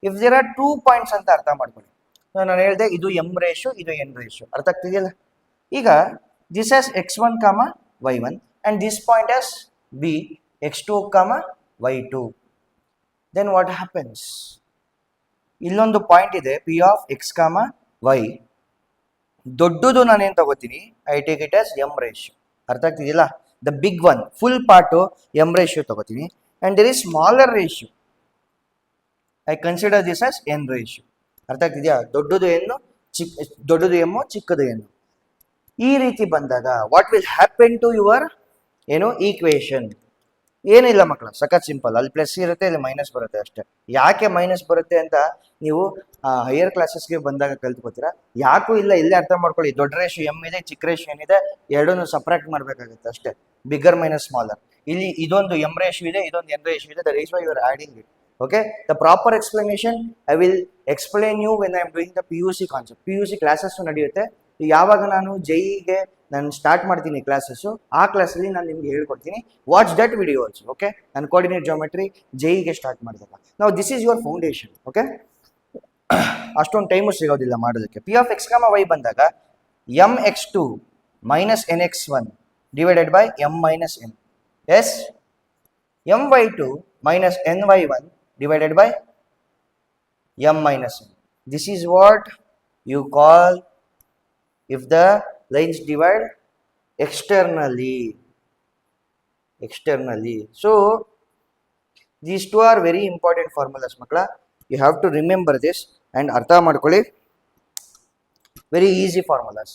If there are 2 points ಅಂತ ಅರ್ಥ ಮಾಡ್ಕೊಳ್ಳಿ. ನಾನು ಹೇಳಿದೆ ಇದು ಎಮ್ ರೇಷು, ಇದು ಎನ್ ರೇಷು, ಅರ್ಥ ಆಗ್ತಿದೆಯಲ್ಲ. ಈಗ this as x1, y1 and this point as b, x2, y2. Then what happens? ಇಲ್ಲೊಂದು ಪಾಯಿಂಟ್ ಇದೆ p of x, y. ದೊಡ್ಡದು ನಾನೇನು ತಗೋತೀನಿ, I take it as M ratio. ಅರ್ಥ ಆಗ್ತಿದೆಯಲ್ಲ. The big one full part M ratio ತಗೋತೀನಿ. And there is smaller ratio, I consider this as N ratio. ಅರ್ಥ ಆಗ್ತಿದೆಯಾ. ದೊಡ್ಡದು ಎನ್ನು, ದೊಡ್ಡದು ಎಮ್ಮು, ಚಿಕ್ಕದು ಎನ್ನು. ಈ ರೀತಿ ಬಂದಾಗ what will happen to your equation? ಏನಿಲ್ಲ ಮಕ್ಕಳ, ಸಖತ್ ಸಿಂಪಲ್. ಅಲ್ಲಿ ಪ್ಲಸ್ ಇರುತ್ತೆ, ಇಲ್ಲಿ ಮೈನಸ್ ಬರುತ್ತೆ ಅಷ್ಟೇ. ಯಾಕೆ ಮೈನಸ್ ಬರುತ್ತೆ ಅಂತ ನೀವು ಹೈಯರ್ ಕ್ಲಾಸಸ್ಗೆ ಬಂದಾಗ ಕಲ್ತ್ಕೋತೀರಾ. ಯಾಕೂ ಇಲ್ಲ, ಇಲ್ಲೇ ಅರ್ಥ ಮಾಡ್ಕೊಳ್ಳಿ. ದೊಡ್ಡ ರೇಷು ಎಮ್ ಇದೆ, ಚಿಕ್ಕ ರೇಷು ಏನಿದೆ, ಎರಡನ್ನೂ ಸಪ್ರೇಟ್ ಮಾಡಬೇಕಾಗುತ್ತೆ ಅಷ್ಟೇ. Bigger minus smaller. ಇಲ್ಲಿ ಇದೊಂದು ಎಮ್ ರೇಷು ಇದೆ, ಇದೊಂದು ಎನ್ ರೇಷು ಇದೆ. That is why you are adding it. Okay, the proper explanation I will explain you when I am doing the PUC concept. PUC classes ನಡೆಯುತ್ತೆ. ಯಾವಾಗ ನಾನು JEE ನಾನು start ಮಾಡ್ತೀನಿ ಕ್ಲಾಸಸ್ಸು, ಆ ಕ್ಲಾಸಲ್ಲಿ ನಾನು ನಿಮ್ಗೆ ಹೇಳ್ಕೊಡ್ತೀನಿ. Watch that video also. Okay, ನಾನು ಕೋಆರ್ಡಿನೇಟ್ ಜಾಮೆಟ್ರಿ JEE ಸ್ಟಾರ್ಟ್ ಮಾಡಿದಾಗ ನಾವು this is your foundation. Okay, ಅಷ್ಟೊಂದು ಟೈಮು ಸಿಗೋದಿಲ್ಲ ಮಾಡೋದಕ್ಕೆ. p of x, y ಬಂದಾಗ mx2 minus nx1 divided by m minus n. Yes, my2 minus ny1 divided by m minus n. This is what you call if the lines divide externally. So these two are very important formulas makla. You have to remember this and ಅರ್ಥ ಮಾಡ್ಕೊಳ್ಳಿ. Very easy formulas.